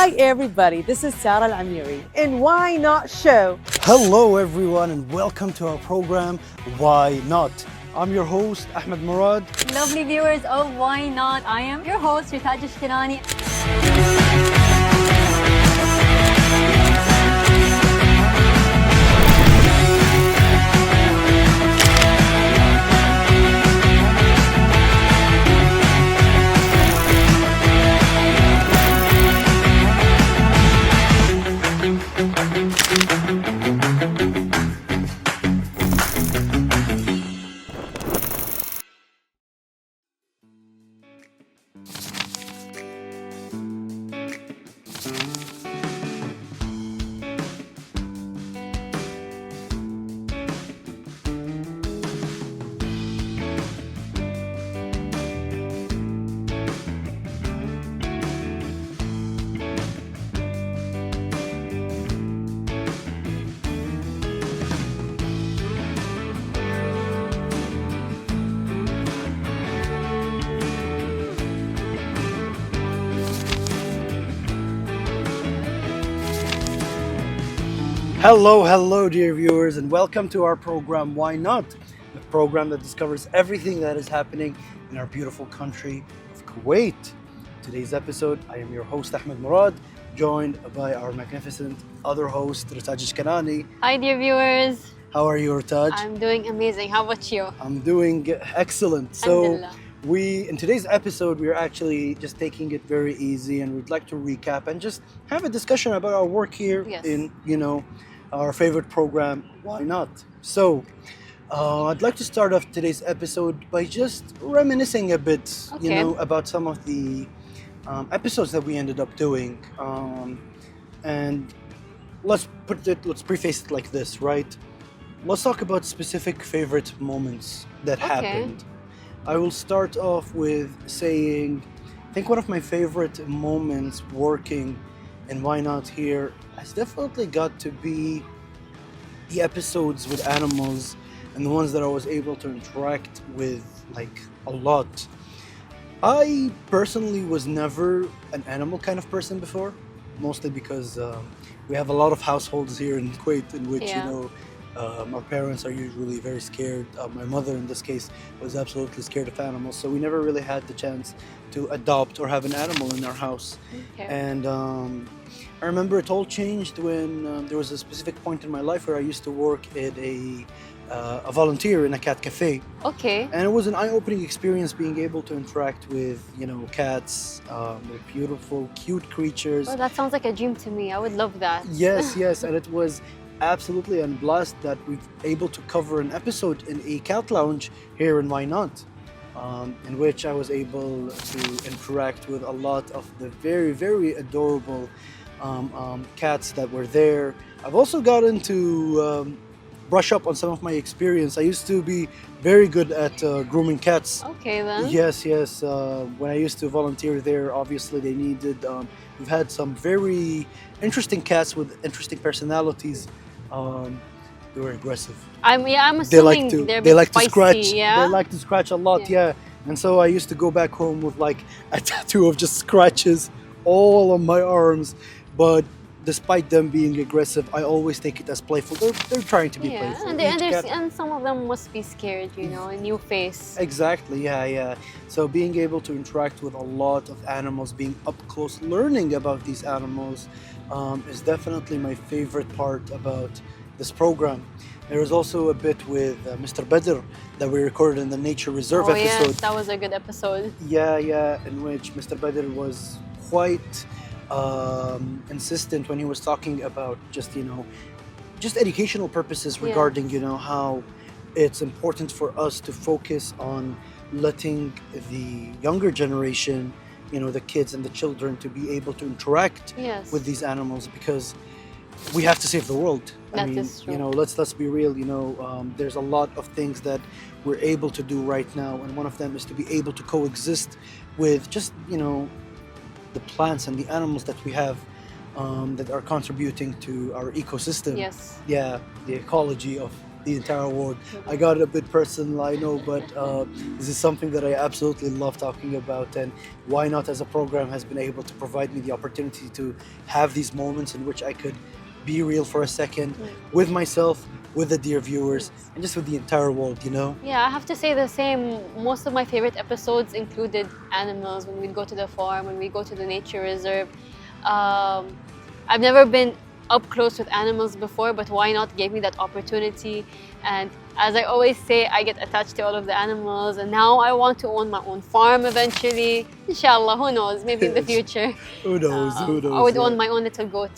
Hi everybody, this is Sarah Al-Amiri in Why Not Show. Hello everyone and welcome to our program Why Not. I'm your host Ahmed Murad. Lovely viewers of Why Not, I am your host Ritaj Ashkenani. Hello dear viewers and welcome to our program Why Not, the program that discovers everything that is happening in our beautiful country of Kuwait. Today's episode, I am your host Ahmed Murad, joined by our magnificent other host Ritaj Ashkenani. Hi dear viewers. How are you, Ritaj? I'm doing amazing. How about you? I'm doing excellent. So in today's episode, we're actually just taking it very easy and we'd like to recap and just have a discussion about our work here in, our favorite program, Why Not? So, I'd like to start off today's episode by just reminiscing a bit, about some of the episodes that we ended up doing. And let's preface it like this, right? Let's talk about specific favorite moments that happened. I will start off with saying, I think one of my favorite moments working in Why Not here has definitely got to be the episodes with animals and the ones that I was able to interact with a lot. I personally was never an animal kind of person before, mostly because we have a lot of households here in Kuwait in which, our parents are usually very scared. My mother, in this case, was absolutely scared of animals, so we never really had the chance to adopt or have an animal in our house. And I remember it all changed when there was a specific point in my life where I used to work at a volunteer in a cat cafe. And it was an eye-opening experience being able to interact with, cats, with beautiful, cute creatures. Oh, that sounds like a dream to me. I would love that. Yes, and it was absolutely a blast that we've able to cover an episode in a cat lounge here in Why Not, in which I was able to interact with a lot of the very, very adorable cats that were there. I've also gotten to brush up on some of my experience. I used to be very good at grooming cats. Yes. When I used to volunteer there, obviously they needed, we've had some very interesting cats with interesting personalities. They were aggressive. I'm assuming they like spicy, to scratch. yeah? They like to scratch a lot, And so I used to go back home with a tattoo of just scratches all on my arms. But despite them being aggressive, I always take it as playful. They're trying to be playful. And some of them must be scared, a new face. Exactly, yeah. So being able to interact with a lot of animals, being up close, learning about these animals is definitely my favorite part about this program. There was also a bit with Mr. Badr that we recorded in the Nature Reserve episode. Yes, that was a good episode. Yeah, in which Mr. Badr was quite insistent when he was talking about just educational purposes regarding how it's important for us to focus on letting the younger generation, the kids and the children, to be able to interact with these animals, because we have to save the world. That is true. Let's be real. There's a lot of things that we're able to do right now, and one of them is to be able to coexist with just the plants and the animals that we have that are contributing to our ecosystem. Yes. Yeah, the ecology of the entire award. I got a bit personal, I know, but this is something that I absolutely love talking about. And Why Not as a program has been able to provide me the opportunity to have these moments in which I could be real for a second with myself, with the dear viewers, and just with the entire world, you know? Yeah, I have to say the same. Most of my favorite episodes included animals, when we'd go to the farm, when we go to the nature reserve. I've never been up close with animals before, but Why Not gave me that opportunity. And as I always say, I get attached to all of the animals, and now I want to own my own farm eventually. Inshallah, who knows, maybe in the future. Who knows, who knows? I would own my own little goat.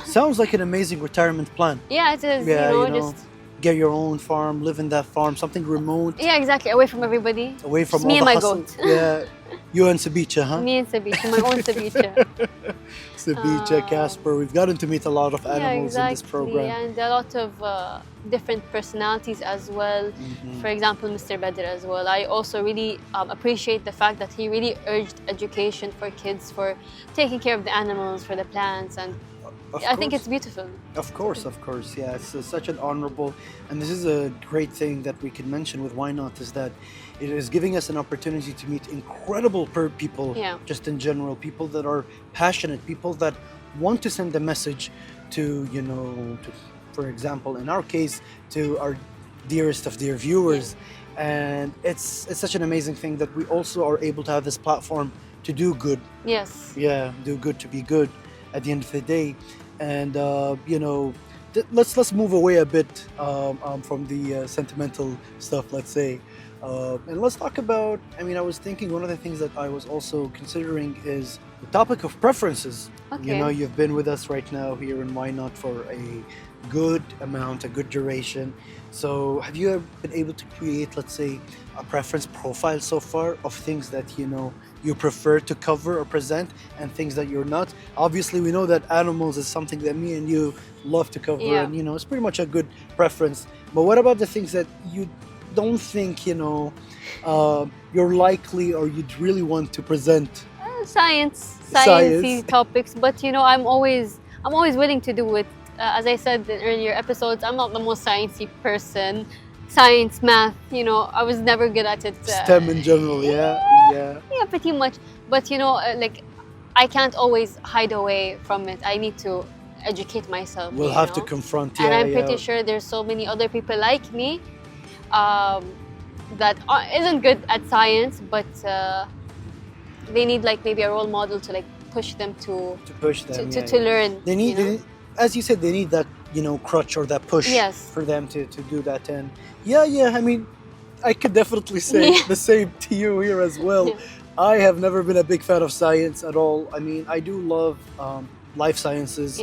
Sounds like an amazing retirement plan. Yeah, it is, Yeah, you know, just... get your own farm, live in that farm, something remote, Yeah, exactly, away from everybody. away from Just all me and the my hustle. goat. Yeah, you and Sabicha, huh? Me and Sabicha, my own Sabicha. Sabicha, Casper, we've gotten to meet a lot of animals in this program. And a lot of different personalities as well. For example, Mr. Badr as well. I also really appreciate the fact that he really urged education for kids, for taking care of the animals, for the plants, and I think it's beautiful. Of course, yeah. It's such an honorable, and this is a great thing that we can mention with Why Not, is that it is giving us an opportunity to meet incredible people, just in general, people that are passionate, people that want to send a message to, you know, for example, in our case, to our dearest of dear viewers. And it's such an amazing thing that we also are able to have this platform to do good. Yes. Yeah, do good to be good at the end of the day. And you know, let's move away a bit from the sentimental stuff, let's say, and let's talk about, I mean, I was thinking one of the things that I was also considering is the topic of preferences. Okay. You know, you've been with us right now here in Why Not for a good amount, a good duration. So have you ever been able to create, let's say, a preference profile so far of things that, you know, you prefer to cover or present, and things that you're not? Obviously, we know that animals is something that me and you love to cover, and, you know, it's pretty much a good preference. But what about the things that you don't think, you know, you're likely or you'd really want to present? Sciencey topics, but you know, I'm always willing to do it. As I said in earlier episodes, I'm not the most sciencey person. Science, math, you know, I was never good at it. STEM in general, yeah, pretty much. But you know, like, I can't always hide away from it. I need to educate myself. We'll have to confront. And I'm pretty sure there's so many other people like me that isn't good at science, but they need like maybe a role model to like push them to learn. They need, as you said, they need that, you know, crutch or that push for them to do that. And I mean, I could definitely say the same to you here as well. I have never been a big fan of science at all. I mean, I do love life sciences.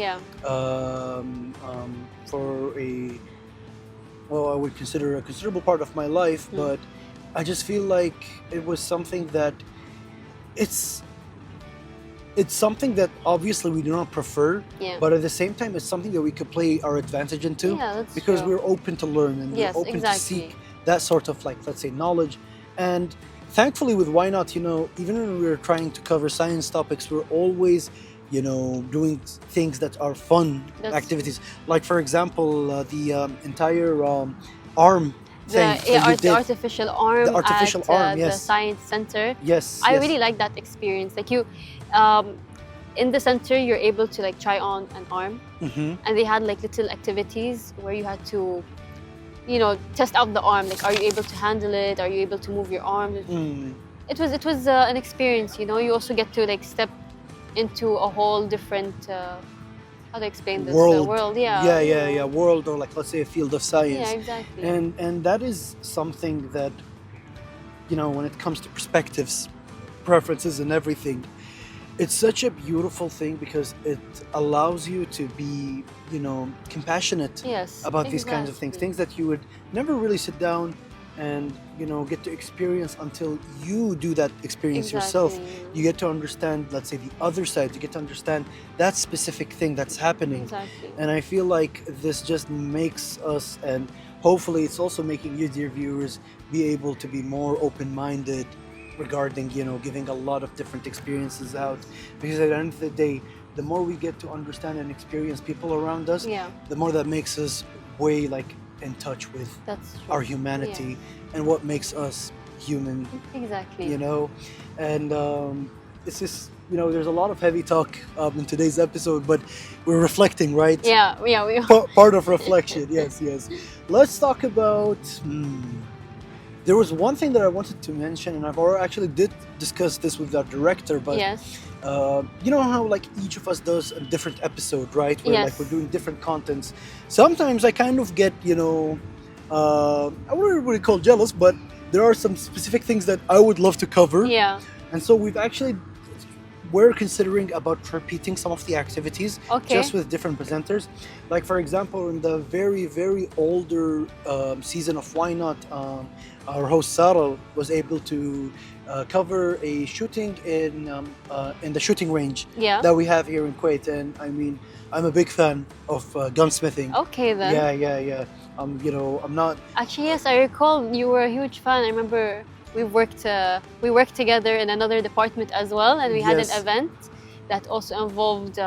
For I would consider a considerable part of my life, but I just feel like it was something that it's something that obviously we do not prefer, but at the same time, it's something that we could play our advantage into, because we're open to learn, and we're open to seek that sort of, like, let's say, knowledge. And thankfully with Why Not, you know, even when we're trying to cover science topics, we're always, you know, doing things that are fun activities. Like, for example, the entire arm thing. The artificial arm at the Science Center. I really like that experience. Like, you, in the center, you're able to like try on an arm, and they had like little activities where you had to, you know, test out the arm. Like, are you able to handle it? Are you able to move your arm? It was an experience. You know, you also get to like step into a whole different. How to explain this world? World, or like, let's say, a field of science. Yeah, exactly. And that is something that, you know, when it comes to perspectives, preferences, and everything, it's such a beautiful thing, because it allows you to be, you know, compassionate about these kinds of things that you would never really sit down and, you know, get to experience until you do that experience yourself. You get to understand, let's say, the other side. You get to understand that specific thing that's happening. And I feel like this just makes us, and hopefully it's also making you, dear viewers, be able to be more open-minded regarding, you know, giving a lot of different experiences out. Because at the end of the day, the more we get to understand and experience people around us, the more that makes us way, like, in touch with our humanity and what makes us human. Exactly. You know, and it's just, you know, there's a lot of heavy talk in today's episode, but we're reflecting, right? Yeah, we are. Part of reflection, yes. Let's talk about. There was one thing that I wanted to mention, and I've already actually did discuss this with our director, but you know how like each of us does a different episode, right? Where like we're doing different contents. Sometimes I kind of get, you know, I wouldn't really call jealous, but there are some specific things that I would love to cover. Yeah. And so we're considering about repeating some of the activities just with different presenters. Like for example, in the very, very older season of Why Not, our host Sarah was able to cover a shooting in the shooting range that we have here in Kuwait. And I mean, I'm a big fan of gunsmithing. Okay then. Yeah. You know, I'm not... Actually, yes, I recall you were a huge fan. I remember we worked together in another department as well, and we had an event that also involved...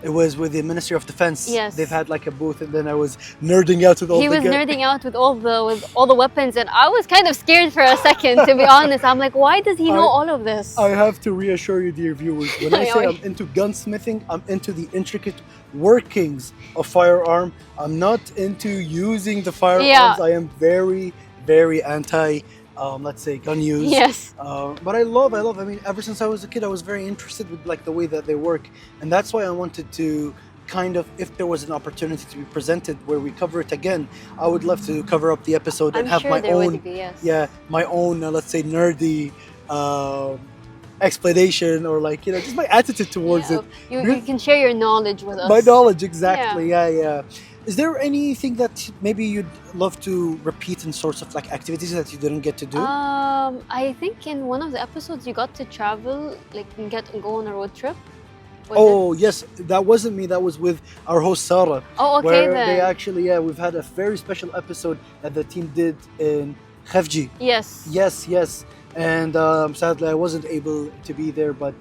It was with the Ministry of Defense. Yes. They've had like a booth, and then I was nerding out with all He was nerding out with all the weapons, and I was kind of scared for a second, to be honest. I'm like, why does he know all of this? I have to reassure you, dear viewers, when I say I'm into gunsmithing, I'm into the intricate workings of firearm. I'm not into using the firearms. I am very, very anti let's say gun use. Yes. But I love, I mean, ever since I was a kid, I was very interested with like the way that they work. And that's why I wanted to kind of, if there was an opportunity to be presented where we cover it again, I would love to cover up the episode and have my own, my own, let's say nerdy explanation, or like, you know, just my attitude towards it. You can share your knowledge with us. My knowledge, exactly. Yeah. Is there anything that maybe you'd love to repeat in sorts of like activities that you didn't get to do? I think in one of the episodes you got to travel, like go on a road trip. Yes, that wasn't me. That was with our host Sarah. Oh, okay where then. They actually, we've had a very special episode that the team did in Khafji. Yes. And sadly, I wasn't able to be there, but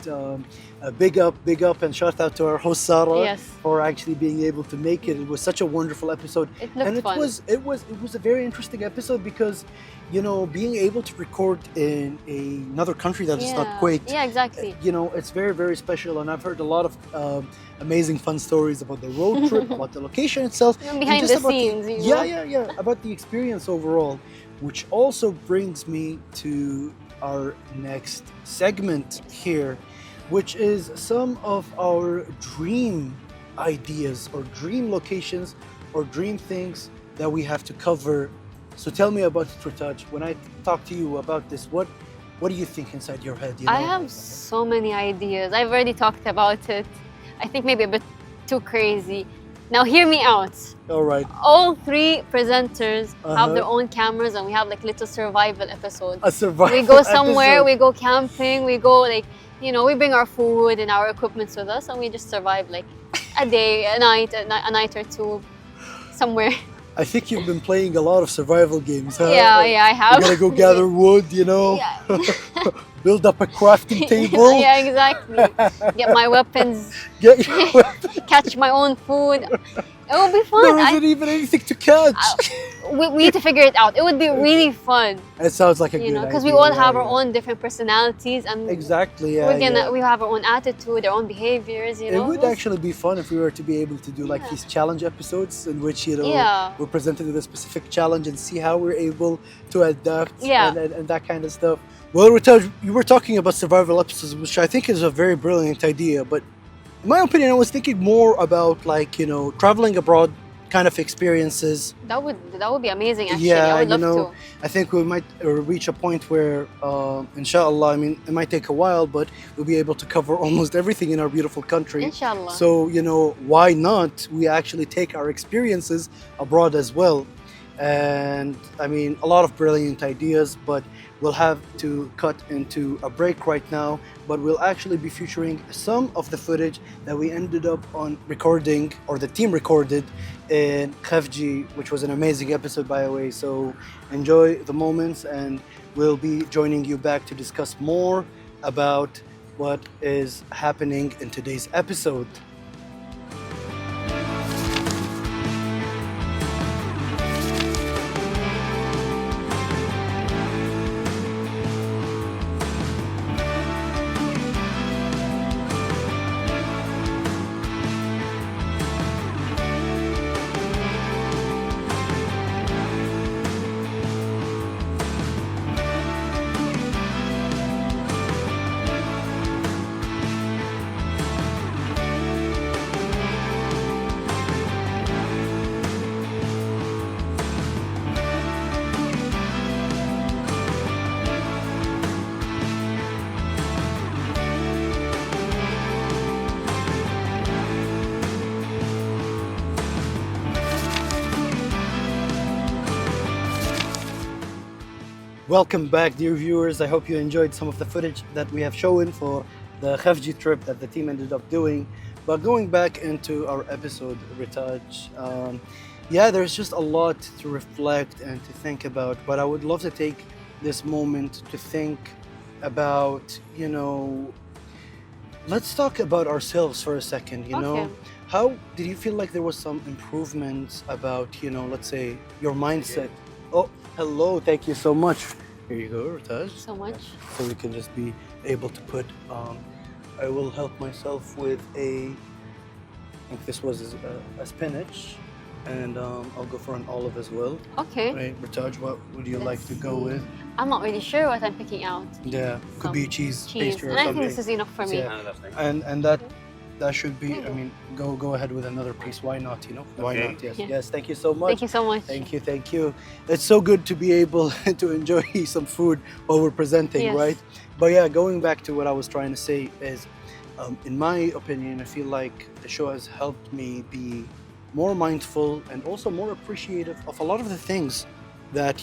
big up and shout out to our host Sarah for actually being able to make it. It was such a wonderful episode. It looked fun. It was a very interesting episode because, you know, being able to record in another country that is not Kuwait. Yeah, exactly. You know, it's very, very special, and I've heard a lot of amazing fun stories about the road trip, about the location itself, behind the scenes. About the experience overall, which also brings me to our next segment here, which is some of our dream ideas or dream locations or dream things that we have to cover. So tell me about it, Ritaj. When I talk to you about this, what do you think inside your head? You know? I have so many ideas. I've already talked about it. I think maybe a bit too crazy. Now hear me out. All right. All three presenters have their own cameras, and we have like little survival episodes. A survival We go somewhere, we go camping, we go like, you know, we bring our food and our equipment with us, and we just survive like a day, a night or two somewhere. I think you've been playing a lot of survival games, huh? Yeah, I have. You gotta go gather wood, you know, build up a crafting table. Yeah, exactly. Get my weapons. Catch my own food. It would be fun. There isn't even anything to catch. We need to figure it out. It would be really fun. It sounds like a good idea. Because we all have our own different personalities, and we have our own attitude, our own behaviors. You know, it would actually be fun if we were to be able to do like these challenge episodes in which we're presented with a specific challenge and see how we're able to adapt and that kind of stuff. Well, Ritaj, you were talking about survival episodes, which I think is a very brilliant idea, but in my opinion, I was thinking more about like, you know, traveling abroad kind of experiences. That would be amazing, actually. I would love to. I think we might reach a point where, inshallah, I mean, it might take a while, but we'll be able to cover almost everything in our beautiful country. Inshallah. So, you know, why not we actually take our experiences abroad as well? And I mean, a lot of brilliant ideas, but we'll have to cut into a break right now. But we'll actually be featuring some of the footage that we ended up on recording, or the team recorded in Khafji, which was an amazing episode, by the way. So enjoy the moments, and we'll be joining you back to discuss more about what is happening in today's episode. Welcome back, dear viewers. I hope you enjoyed some of the footage that we have shown for the Khafji trip that the team ended up doing. But going back into our episode, Ritaj, yeah, there's just a lot to reflect and to think about. But I would love to take this moment to think about, let's talk about ourselves for a second, Okay. How did you feel like there was some improvements about, let's say your mindset? Oh, hello, thank you so much. Here you go, Ritaj. So much. So we can just be able to put, I will help myself with I think this was a spinach, and I'll go for an olive as well. Okay. Right, Ritaj, what would you like to go with? I'm not really sure what I'm picking out. Yeah, could be cheese pastry or and I something. think this is enough for me. Yeah. And that should be, I mean, go ahead with another piece. Why not, Why Okay. not? Yes, Yeah. yes, thank you so much. Thank you so much. Thank you. It's so good to be able to enjoy some food while we're presenting, Yes. right? But yeah, going back to what I was trying to say is, in my opinion, I feel like the show has helped me be more mindful and also more appreciative of a lot of the things that,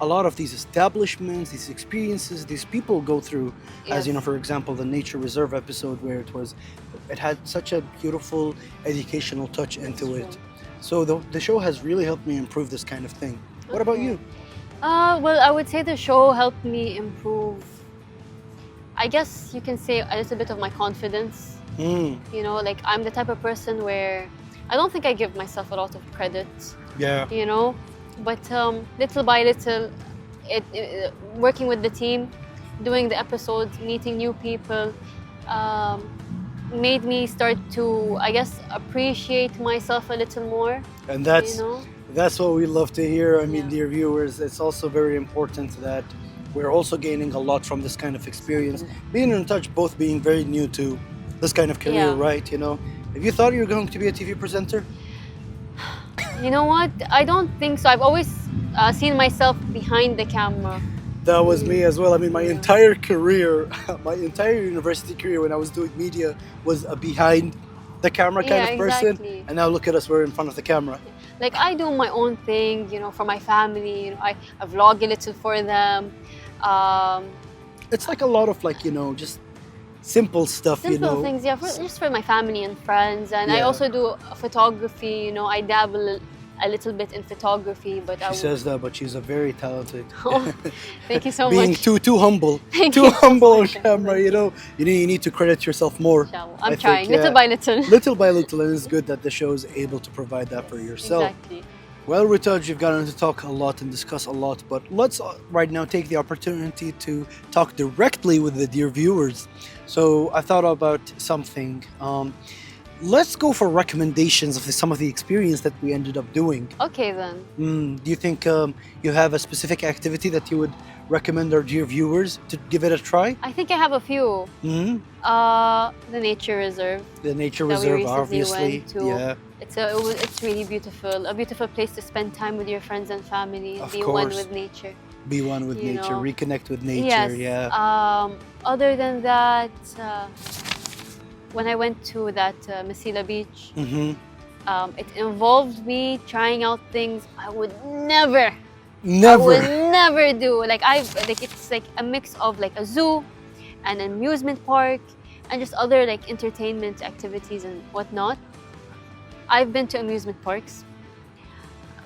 a lot of these establishments, these experiences, these people go through. As Yes. for example, the nature reserve episode where it had such a beautiful educational touch into it. So the show has really helped me improve this kind of thing. What about you? Well, I would say the show helped me improve, I guess you can say, a little bit of my confidence. Like I'm the type of person where I don't think I give myself a lot of credit, Yeah. But little by little, working with the team, doing the episodes, meeting new people, made me start to, I guess, appreciate myself a little more. And you that's what we love to hear. I mean, Yeah. dear viewers, it's also very important that we're also gaining a lot from this kind of experience. Being in touch, both being very new to this kind of career, Yeah. right? Have you thought you were going to be a TV presenter? You know what? I don't think so. I've always seen myself behind the camera. That was me as well. I mean, my entire career, my entire university career when I was doing media was a behind the camera kind Yeah, of person. exactly. And now look at us, we're in front of the camera. Like I do my own thing, for my family. I vlog a little for them. It's like a lot of just simple stuff, Simple things, yeah, just for my family and friends. And I Yeah. also do photography. I dabble a little bit in photography, but She says that, but she's a very talented. Oh, thank you so Being much. too humble, Thank too you so humble on much. camera. You need to credit yourself more. Inshallah. I I'm think, trying, yeah. little by little. Little by little, and it's good that the show is able to provide that for yourself. Exactly. Well, Ritaj, you've gotten to talk a lot and discuss a lot, but let's right now take the opportunity to talk directly with the dear viewers. So I thought about something. Let's go for recommendations of some of the experience that we ended up doing. Okay then. Do you think you have a specific activity that you would recommend our dear viewers to give it a try? I think I have a few. Mm-hmm. The nature reserve. The nature That we reserve, recently obviously. went to. Yeah, It's really beautiful. A beautiful place to spend time with your friends and family. Of Be one course. with nature. be one with You nature, know. reconnect with nature. Yes. Yeah. Other than that, when I went to that Masila beach, Mm-hmm. it involved me trying out things I would never Never. do. It's like a mix of like a zoo, an amusement park, and just other like entertainment activities and whatnot. I've been to amusement parks.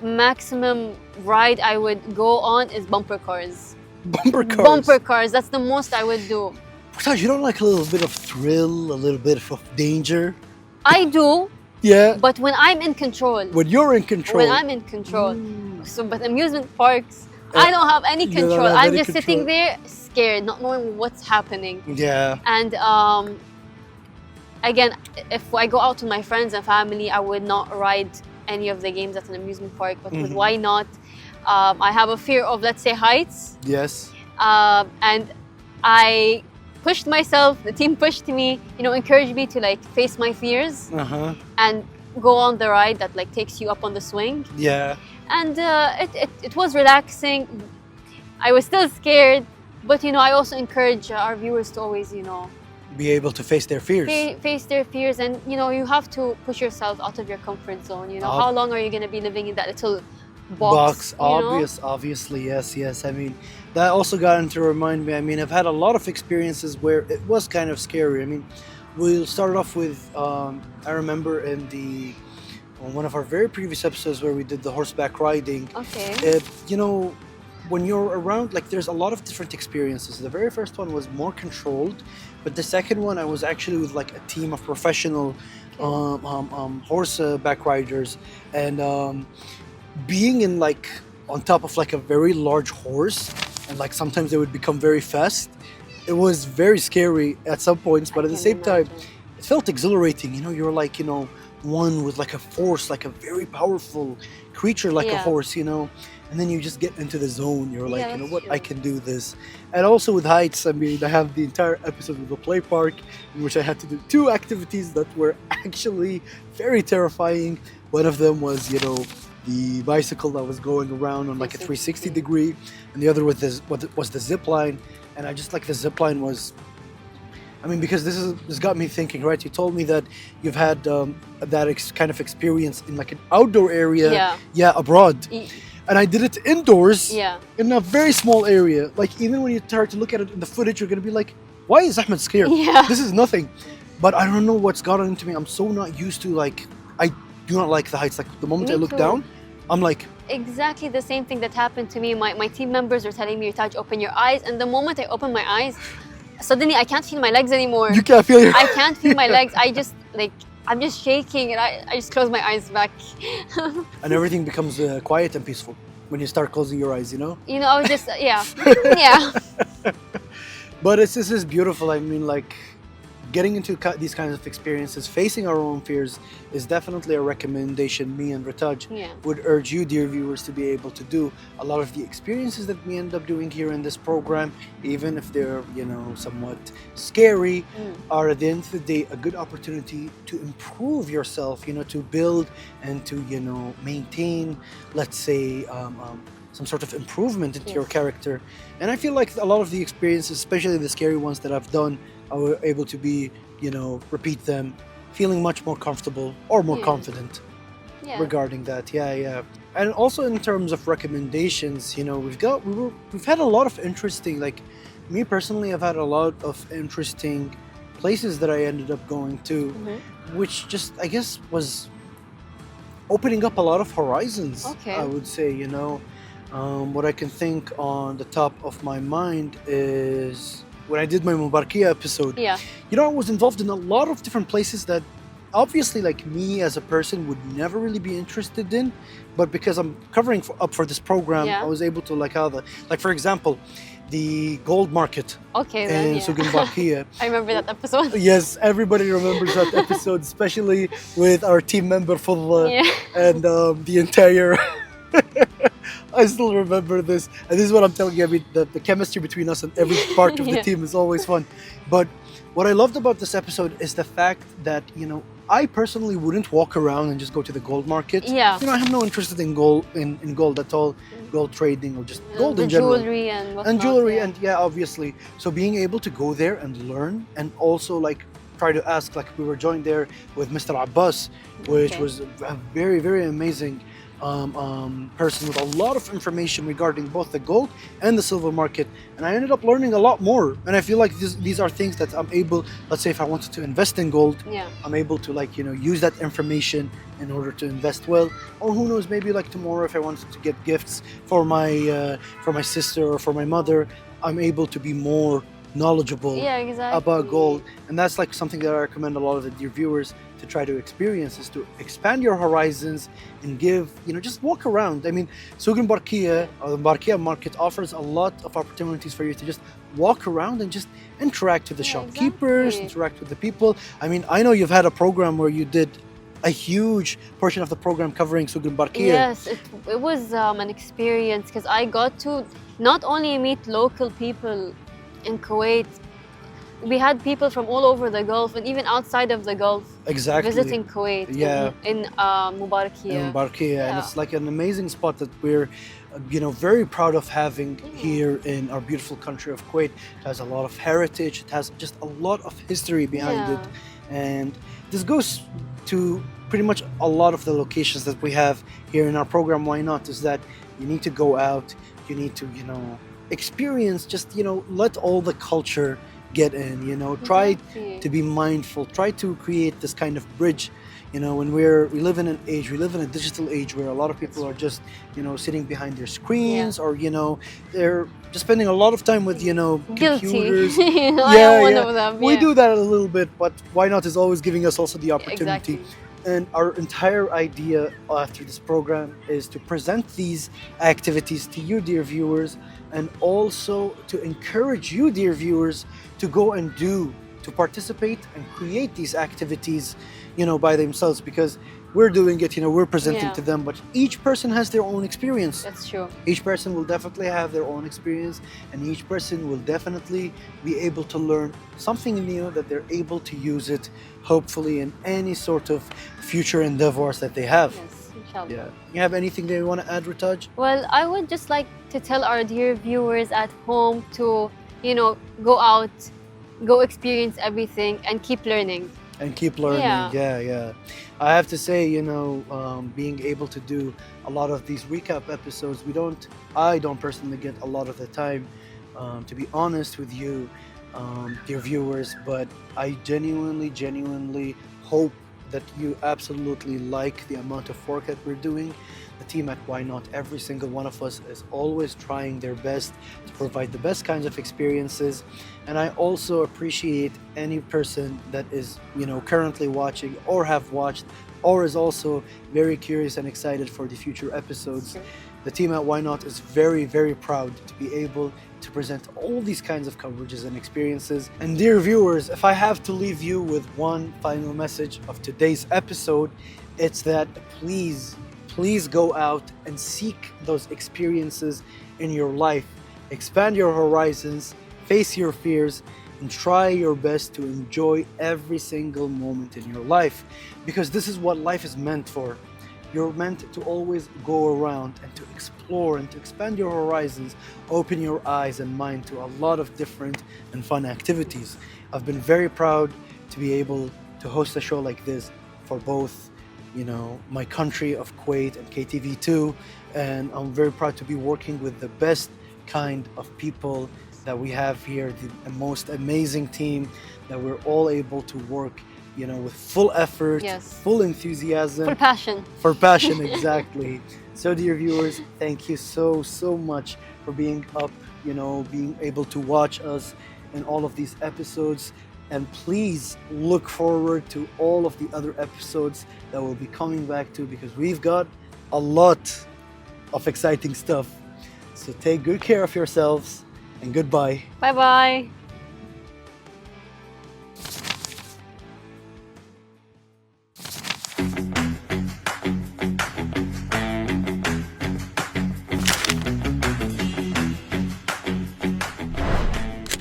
Maximum ride I would go on is bumper cars. Bumper cars. Bumper cars. That's the most I would do. Ritaj, you don't like a little bit of thrill, a little bit of danger? I do, Yeah. but when I'm in control. When you're in control. When I'm in control. But amusement parks, I don't have any you don't control. have I'm any just sitting control. there scared, not knowing what's happening. Yeah. And again, if I go out with my friends and family, I would not ride any of the games at an amusement park. But with Why Not, I have a fear of, let's say, heights. Yes. And I pushed myself, the team pushed me, encouraged me to like face my fears Uh-huh. and go on the ride that like takes you up on the swing. Yeah. And it was relaxing. I was still scared, but I also encourage our viewers to always, Be able to face their fears. face their fears, and you have to push yourself out of your comfort zone. How long are you going to be living in that little box. Obviously, yes. I mean, that also got to remind me. I mean, I've had a lot of experiences where it was kind of scary. I mean, we'll start off with I remember on one of our very previous episodes where we did the horseback riding. Okay. When you're around, like, there's a lot of different experiences. The very first one was more controlled, but the second one I was actually with like a team of professional horseback riders, and being in like on top of like a very large horse, and like sometimes they would become very fast. It was very scary at some points, but at the same time, it felt exhilarating. You're like, one with like a force, like a very powerful creature like a horse, and then you just get into the zone. You're like, you know what, I can do this. And also with heights, I mean, I have the entire episode of the play park in which I had to do 2 activities that were actually very terrifying. One of them was, the bicycle that was going around on like a 360 degree, and the other was the zip line. And I just like the zip line was, I mean, because this got me thinking, right? You told me that you've had that kind of experience in like an outdoor area, abroad. And I did it indoors, in a very small area. Like, even when you start to look at it in the footage, you're gonna be like, why is Ahmed scared? This is nothing. But I don't know what's gotten into me. I'm so not used to, like, I do not like the heights. Like, the moment I look down, I'm like... Exactly the same thing that happened to me. My team members were telling me, Taj, open your eyes. And the moment I open my eyes, suddenly I can't feel my legs anymore. You can't feel your... I can't feel my legs. I'm just shaking, and I just close my eyes back. And everything becomes quiet and peaceful when you start closing your eyes, I was just, yeah. But this is beautiful. I mean, like, getting into these kinds of experiences, facing our own fears, is definitely a recommendation me and Ritaj would urge you, dear viewers, to be able to do. A lot of the experiences that we end up doing here in this program, even if they're, somewhat scary, are at the end of the day a good opportunity to improve yourself, to build and to, maintain, let's say, some sort of improvement into your character. And I feel like a lot of the experiences, especially the scary ones that I've done, I was able to be, repeat them, feeling much more comfortable or more confident regarding that. And also in terms of recommendations, we've had a lot of interesting, like, me personally, I've had a lot of interesting places that I ended up going to, which just, I guess, was opening up a lot of horizons. I would say, what I can think on the top of my mind is when I did my Mubarkia episode. I was involved in a lot of different places that obviously, like, me as a person would never really be interested in, but because I'm covering up for this program, I was able to, like, for example, the gold market in Souq al-Barkia. I remember that episode. Yes, everybody remembers that episode, especially with our team member Fadla and the entire... I still remember this, and this is what I'm telling you. I mean, the chemistry between us and every part of the team is always fun. But what I loved about this episode is the fact that, I personally wouldn't walk around and just go to the gold market. I have no interest in gold at all, gold trading or just gold in general. Jewelry and whatnot. And jewelry, and obviously. So being able to go there and learn, and also, like, try to ask, like, we were joined there with Mr. Abbas, which was a very, very amazing person with a lot of information regarding both the gold and the silver market, and I ended up learning a lot more. And I feel like these are things that I'm able, let's say if I wanted to invest in gold, I'm able to, like, use that information in order to invest well. Or who knows, maybe like tomorrow if I wanted to get gifts for my sister or for my mother, I'm able to be more knowledgeable about gold. And that's like something that I recommend a lot of the dear viewers to try to experience, is to expand your horizons and give, just walk around. I mean, Souq al-Barkia, or the Barkia market, offers a lot of opportunities for you to just walk around and just interact with the shopkeepers, interact with the people. I mean, I know you've had a program where you did a huge portion of the program covering Souq al-Barkia. Yes, it was an experience, because I got to not only meet local people in Kuwait, we had people from all over the Gulf and even outside of the Gulf visiting Kuwait in Mubarkia. In Mubarkia, and it's like an amazing spot that we're very proud of having here in our beautiful country of Kuwait. It has a lot of heritage, it has just a lot of history behind it, and this goes to pretty much a lot of the locations that we have here in our program, Why Not, is that you need to go out, you need to, experience, just, let all the culture get in, try to be mindful, try to create this kind of bridge. When we live in a digital age where a lot of people are just, sitting behind their screens, or, they're just spending a lot of time with, computers. I am one of them. We do that a little bit, but Why Not is always giving us also the opportunity. Exactly. And our entire idea after this program is to present these activities to you, dear viewers, and also to encourage you, dear viewers, to go and to participate and create these activities, by themselves, because we're doing it, we're presenting to them, but each person has their own experience. That's true. Each person will definitely have their own experience, and each person will definitely be able to learn something new that they're able to use it, hopefully, in any sort of future endeavors that they have. Yes, inshallah. Yeah. You have anything that you want to add, Ritaj? Well, I would just like to tell our dear viewers at home to, go out, go experience everything, and keep learning. And keep learning. Yeah. I have to say, being able to do a lot of these recap episodes, I don't personally get a lot of the time, to be honest with you, dear viewers, but I genuinely hope that you absolutely like the amount of work that we're doing. The team at Why Not, every single one of us is always trying their best to provide the best kinds of experiences. And I also appreciate any person that is, currently watching or have watched or is also very curious and excited for the future episodes. Sure. The team at Why Not is very, very proud to be able to present all these kinds of coverages and experiences. And dear viewers, if I have to leave you with one final message of today's episode, it's that please go out and seek those experiences in your life. Expand your horizons, face your fears, and try your best to enjoy every single moment in your life, because this is what life is meant for. You're meant to always go around and to explore and to expand your horizons, open your eyes and mind to a lot of different and fun activities. I've been very proud to be able to host a show like this for both, my country of Kuwait and KTV2, and I'm very proud to be working with the best kind of people that we have here, the most amazing team that we're all able to work, with full effort, full enthusiasm, for passion, exactly. So dear viewers, thank you so much for being up, being able to watch us in all of these episodes. And please look forward to all of the other episodes that we'll be coming back to, because we've got a lot of exciting stuff. So take good care of yourselves, and goodbye. Bye-bye.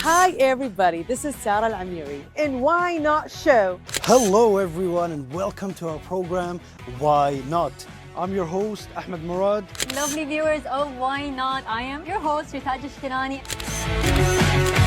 Hi everybody, this is Sarah Al-Amiri in Why Not Show. Hello everyone and welcome to our program, Why Not? I'm your host, Ahmed Murad. Lovely viewers of Why Not? I am your host, Ritaj Ashtirani.